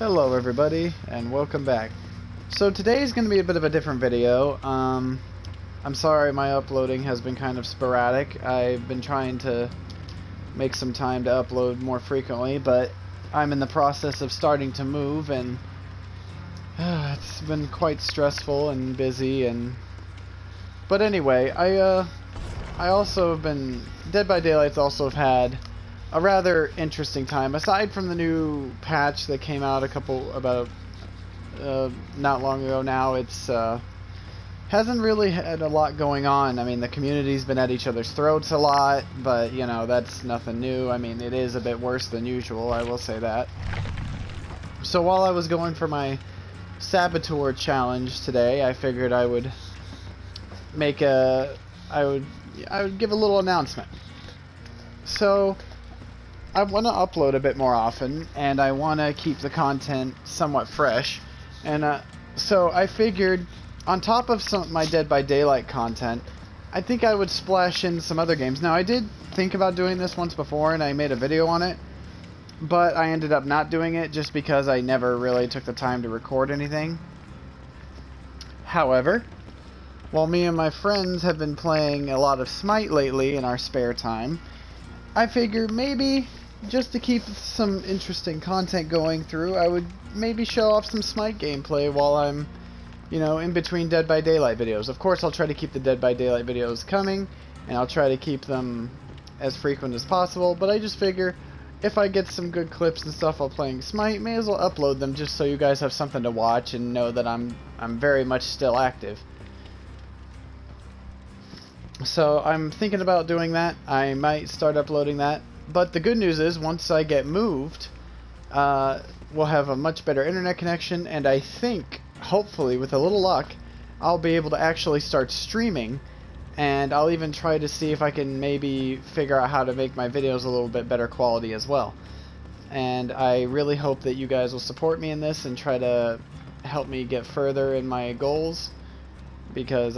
Hello everybody and welcome back. So today is going to be a bit of a different video. I'm sorry my uploading has been kind of sporadic. I've been trying to make some time to upload more frequently, but I'm in the process of starting to move and it's been quite stressful and busy but anyway, I also have been Dead by Daylight's also have had a rather interesting time. Aside from the new patch that came out not long ago now, it's hasn't really had a lot going on. I mean, the community's been at each other's throats a lot, but you know, that's nothing new. I mean, it is a bit worse than usual, I will say that. So while I was going for my Saboteur challenge today, I figured I would make I would give a little announcement. So I want to upload a bit more often, and I want to keep the content somewhat fresh. And so I figured, on top of my Dead by Daylight content, I think I would splash in some other games. Now, I did think about doing this once before, and I made a video on it, but I ended up not doing it just because I never really took the time to record anything. However, while me and my friends have been playing a lot of Smite lately in our spare time, I figured maybe, just to keep some interesting content going through, I would maybe show off some Smite gameplay while I'm, you know, in between Dead by Daylight videos. Of course, I'll try to keep the Dead by Daylight videos coming, and I'll try to keep them as frequent as possible, but I just figure if I get some good clips and stuff while playing Smite, may as well upload them just so you guys have something to watch and know that I'm very much still active. So I'm thinking about doing that. I might start uploading that. But the good news is, once I get moved, we'll have a much better internet connection, and I think, hopefully, with a little luck, I'll be able to actually start streaming, and I'll even try to see if I can maybe figure out how to make my videos a little bit better quality as well. And I really hope that you guys will support me in this and try to help me get further in my goals, because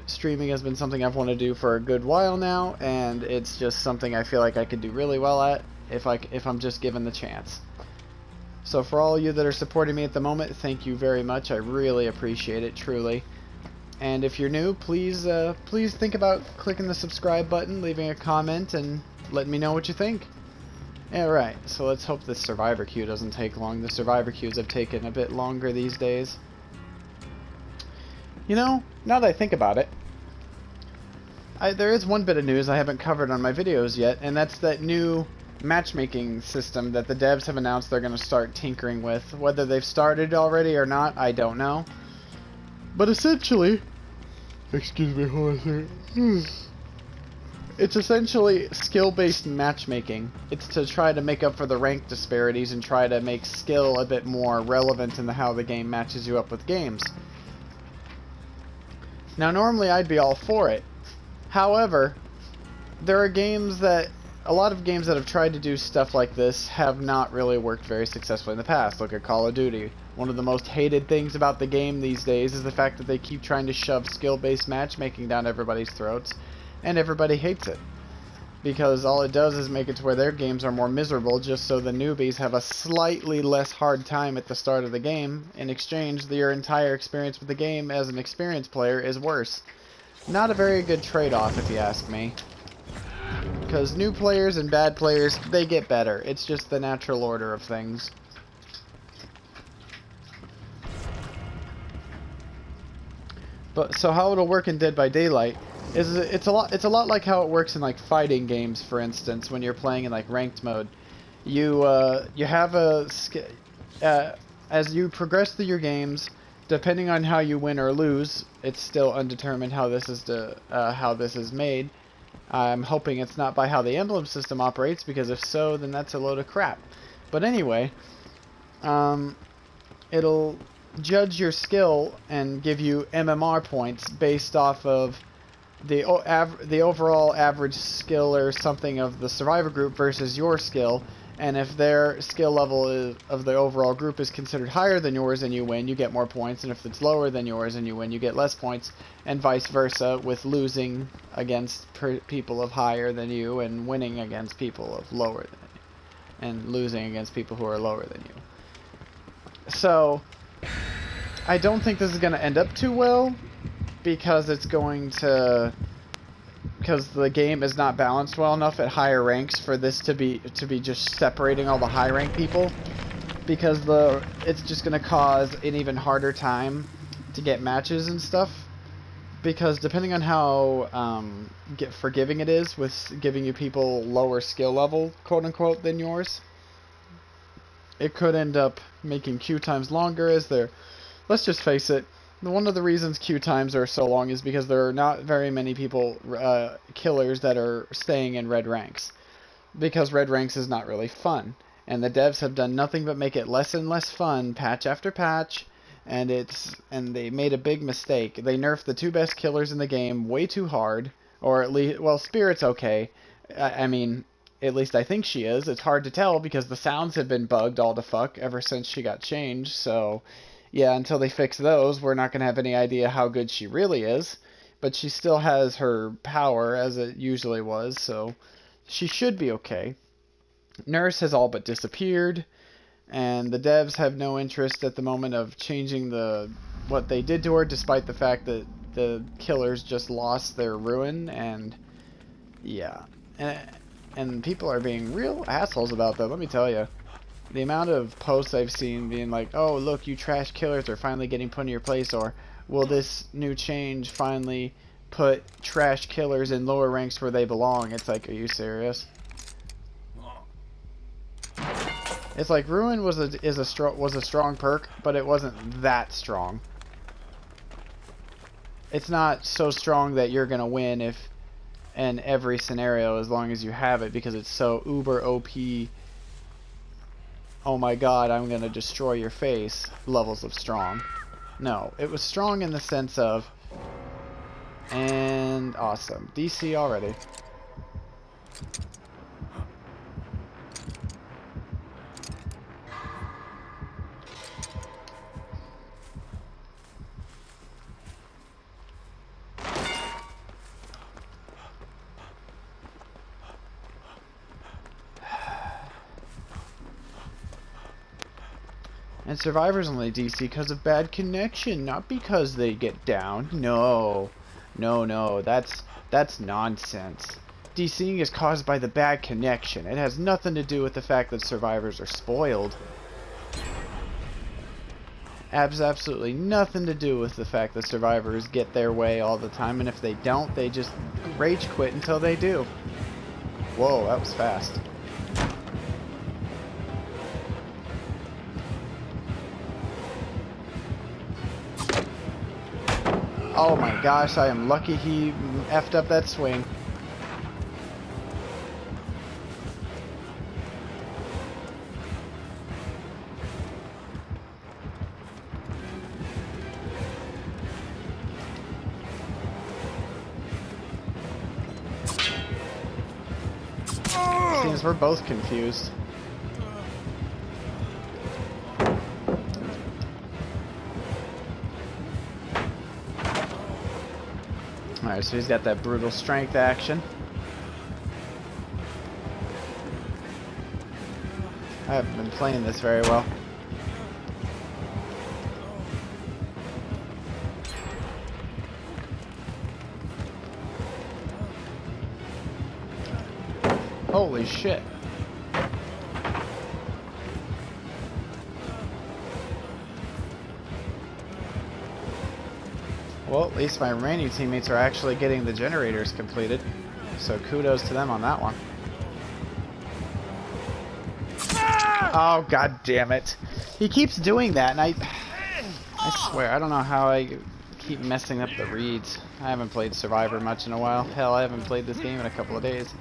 streaming has been something I've wanted to do for a good while now, and it's just something I feel like I could do really well at if I'm just given the chance. So for all of you that are supporting me at the moment, thank you very much. I really appreciate it, truly. And if you're new, please think about clicking the subscribe button, leaving a comment, and letting me know what you think. Alright, so let's hope this survivor queue doesn't take long. The survivor queues have taken a bit longer these days. You know, now that I think about it, there is one bit of news I haven't covered on my videos yet, and that's that new matchmaking system that the devs have announced they're going to start tinkering with. Whether they've started already or not, I don't know. But essentially, excuse me, hold on a second. It's essentially skill-based matchmaking. It's to try to make up for the rank disparities and try to make skill a bit more relevant in how the game matches you up with games. Now, normally I'd be all for it. However, there are a lot of games that have tried to do stuff like this have not really worked very successfully in the past. Look at Call of Duty. One of the most hated things about the game these days is the fact that they keep trying to shove skill-based matchmaking down everybody's throats, and everybody hates it. Because all it does is make it to where their games are more miserable, just so the newbies have a slightly less hard time at the start of the game. In exchange, your entire experience with the game as an experienced player is worse. Not a very good trade-off, if you ask me. Because new players and bad players, they get better. It's just the natural order of things. But so how it'll work in Dead by Daylight is it's a lot like how it works in like fighting games, for instance, when you're playing in like ranked mode. You have as you progress through your games, depending on how you win or lose, it's still undetermined how this is made. I'm hoping it's not by how the emblem system operates, because if so, then that's a load of crap. But anyway, it'll judge your skill and give you MMR points based off of the overall average skill or something of the survivor group versus your skill, and if their skill level of the overall group is considered higher than yours and you win, you get more points, and if it's lower than yours and you win, you get less points, and vice versa, with losing against people of higher than you and winning against people of lower than you, and losing against people who are lower than you. So, I don't think this is going to end up too well, because it's going to... because the game is not balanced well enough at higher ranks for this to be just separating all the high rank people, because it's just going to cause an even harder time to get matches and stuff, because depending on how forgiving it is with giving you people lower skill level, quote unquote, than yours, it could end up making queue times longer. As they're, let's just face it, one of the reasons queue times are so long is because there are not very many people, killers, that are staying in red ranks. Because red ranks is not really fun. And the devs have done nothing but make it less and less fun, patch after patch. And they made a big mistake. They nerfed the 2 best killers in the game way too hard. Or at least, well, Spirit's okay. I mean, at least I think she is. It's hard to tell because the sounds have been bugged all the fuck ever since she got changed, so... yeah, until they fix those, we're not going to have any idea how good she really is. But she still has her power, as it usually was, so she should be okay. Nurse has all but disappeared, and the devs have no interest at the moment of changing what they did to her, despite the fact that the killers just lost their ruin, and yeah. And people are being real assholes about that, let me tell you. The amount of posts I've seen being like, oh, look, you trash killers are finally getting put in your place, or will this new change finally put trash killers in lower ranks where they belong? It's like, are you serious? It's like Ruin was a strong perk, but it wasn't that strong. It's not so strong that you're gonna win in every scenario as long as you have it, because it's so uber OP. Oh my god, I'm gonna destroy your face levels of strong. No, it was strong in the sense of... and awesome. DC already. And Survivor's only DC because of bad connection, not because they get down. No. No, that's nonsense. DCing is caused by the bad connection. It has nothing to do with the fact that survivors are spoiled. Has absolutely nothing to do with the fact that survivors get their way all the time, and if they don't, they just rage quit until they do. Whoa, that was fast. Oh my gosh, I am lucky he effed up that swing. Seems we're both confused. Alright, so he's got that brutal strength action. I haven't been playing this very well. Holy shit. Well, at least my remaining teammates are actually getting the generators completed, so kudos to them on that one. Oh, god damn it. He keeps doing that, and I swear, I don't know how I keep messing up the reads. I haven't played Survivor much in a while. Hell, I haven't played this game in a couple of days.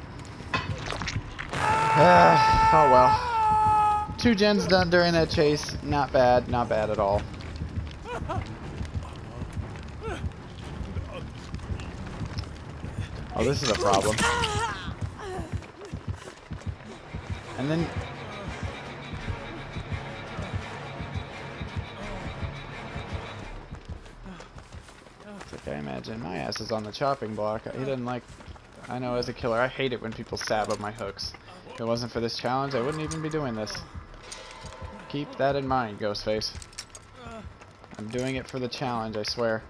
Oh well. 2 gens done during that chase. Not bad at all. Oh, this is a problem. And then... it's like, I imagine my ass is on the chopping block. He doesn't like... I know, as a killer, I hate it when people stab at my hooks. If it wasn't for this challenge, I wouldn't even be doing this. Keep that in mind, Ghostface. I'm doing it for the challenge, I swear.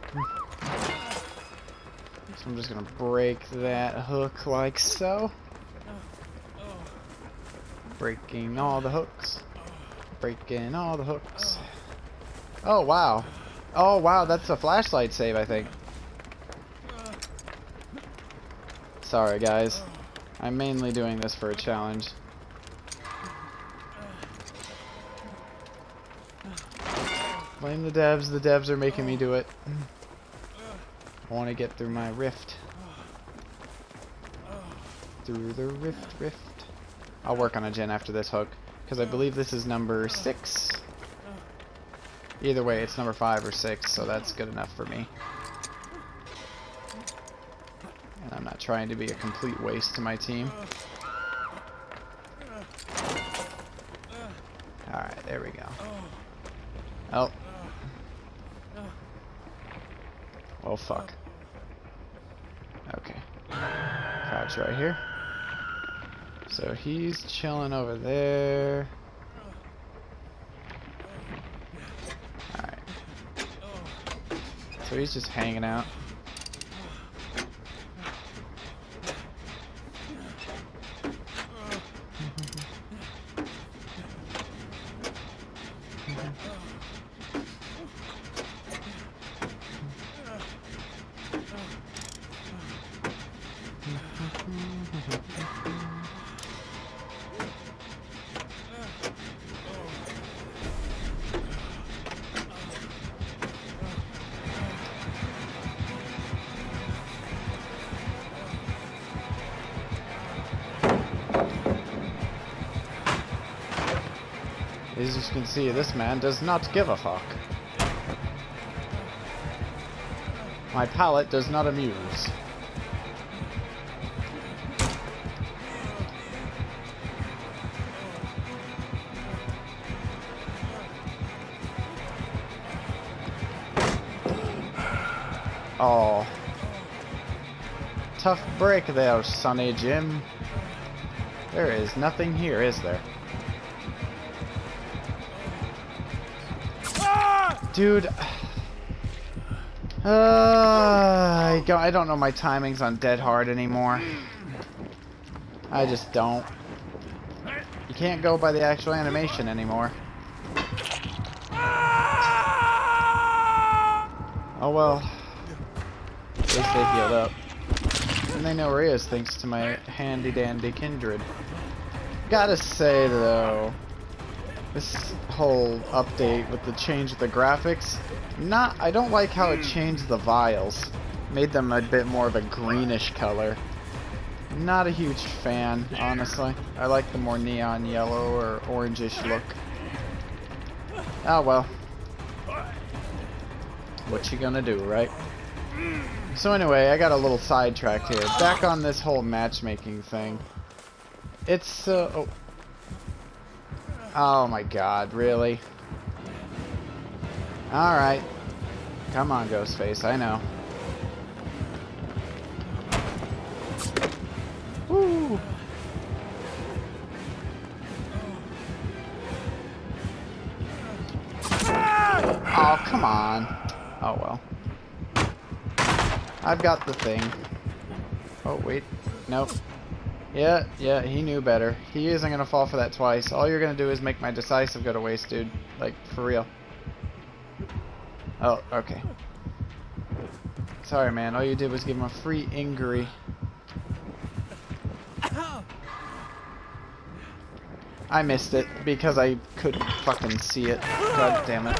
So I'm just gonna break that hook like so. Breaking all the hooks. Breaking all the hooks. Oh, wow. Oh, wow, that's a flashlight save, I think. Sorry, guys. I'm mainly doing this for a challenge. Blame the devs are making me do it. I want to get through my rift. Through the rift. I'll work on a gen after this hook, because I believe this is number 6. Either way, it's number 5 or 6, so that's good enough for me. And I'm not trying to be a complete waste to my team. Alright, there we go. Oh. Oh, fuck. Okay. Crouch right here. So he's chilling over there. Alright. So he's just hanging out. As you can see, this man does not give a fuck. My palate does not amuse. Oh. Tough break there, Sonny Jim. There is nothing here, is there? Dude, I don't know my timings on Dead Hard anymore. I just don't. You can't go by the actual animation anymore. Oh well. At least they healed up. And they know where he is thanks to my handy dandy kindred. Gotta say though, this whole update with the change of the graphics, I don't like how it changed the vials. Made them a bit more of a greenish color. Not a huge fan, honestly. I like the more neon yellow or orangish look. Oh well. What you gonna do, right? So anyway, I got a little sidetracked here. Back on this whole matchmaking thing. It's oh my god, really? Alright. Come on, Ghostface, I know. Woo! Oh, come on. Oh well. I've got the thing. Oh, wait. Nope. Yeah, he knew better. He isn't gonna fall for that twice. All you're gonna do is make my decisive go to waste, dude. Like, for real. Oh, okay. Sorry, man. All you did was give him a free injury. I missed it because I couldn't fucking see it. God damn it.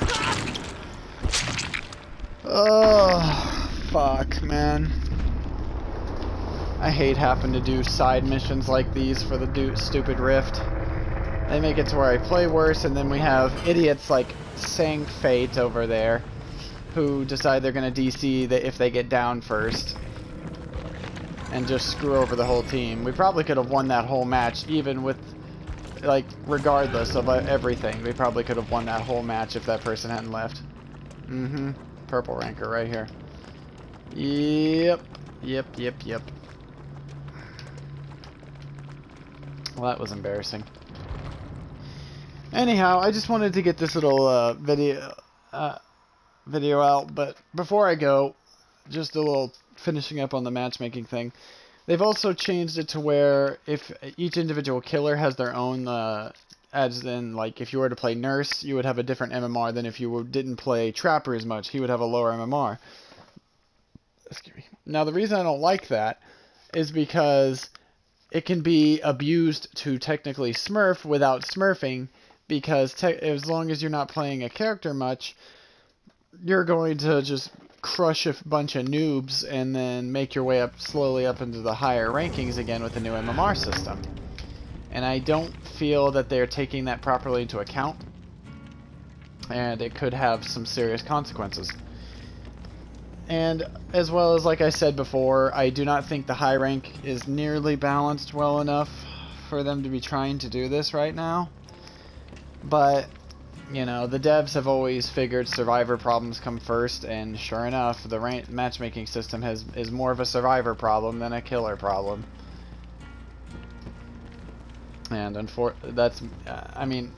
Oh, fuck, man. I hate having to do side missions like these for the stupid Rift. They make it to where I play worse, and then we have idiots like Sang Fate over there who decide they're going to DC if they get down first and just screw over the whole team. We probably could have won that whole match even with, like, regardless of everything. We probably could have won that whole match if that person hadn't left. Mm-hmm. Purple ranker right here. Yep. Well, that was embarrassing. Anyhow, I just wanted to get this little video out, but before I go, just a little finishing up on the matchmaking thing. They've also changed it to where if each individual killer has their own, as in, like, if you were to play Nurse, you would have a different MMR than if you didn't play Trapper as much. He would have a lower MMR. Excuse me. Now, the reason I don't like that is because it can be abused to technically smurf without smurfing, because as long as you're not playing a character much, you're going to just crush a bunch of noobs and then make your way up slowly up into the higher rankings again with the new MMR system. And I don't feel that they're taking that properly into account, and it could have some serious consequences. And as well as, like I said before, I do not think the high rank is nearly balanced well enough for them to be trying to do this right now. But, you know, the devs have always figured survivor problems come first, and sure enough, the matchmaking system is more of a survivor problem than a killer problem. And that's, I mean,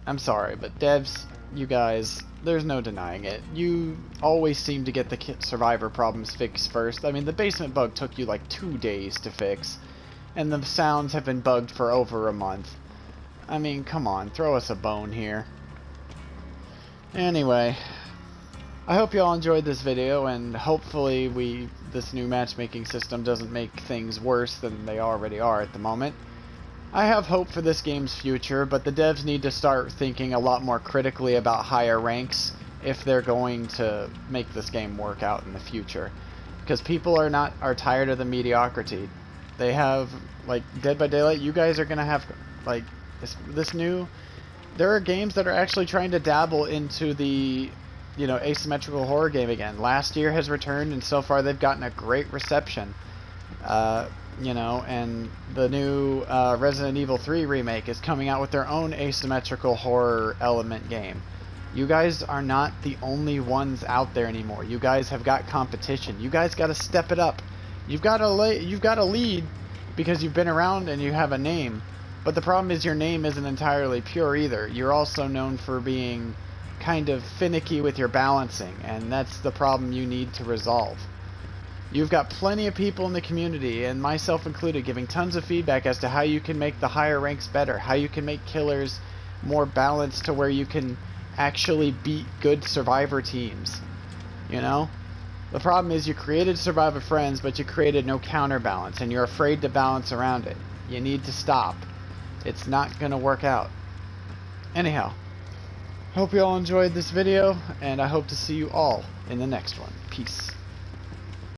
I'm sorry, but devs, you guys, there's no denying it. You always seem to get the survivor problems fixed first. I mean, the basement bug took you like 2 days to fix, and the sounds have been bugged for over a month. I mean, come on, throw us a bone here. Anyway, I hope you all enjoyed this video, and hopefully this new matchmaking system doesn't make things worse than they already are at the moment. I have hope for this game's future, but the devs need to start thinking a lot more critically about higher ranks if they're going to make this game work out in the future. Because people are tired of the mediocrity. They have, like, Dead by Daylight, you guys are gonna have, like, there are games that are actually trying to dabble into the, you know, asymmetrical horror game again. Last Year has returned, and so far they've gotten a great reception. You know, and the new Resident Evil 3 remake is coming out with their own asymmetrical horror element game. You guys are not the only ones out there anymore. You guys have got competition. You guys got to step it up. You've got to lead because you've been around and you have a name. But the problem is your name isn't entirely pure either. You're also known for being kind of finicky with your balancing, and that's the problem you need to resolve. You've got plenty of people in the community, and myself included, giving tons of feedback as to how you can make the higher ranks better, how you can make killers more balanced to where you can actually beat good survivor teams. You know? The problem is you created Survivor Friends, but you created no counterbalance, and you're afraid to balance around it. You need to stop. It's not going to work out. Anyhow, hope you all enjoyed this video, and I hope to see you all in the next one. Peace.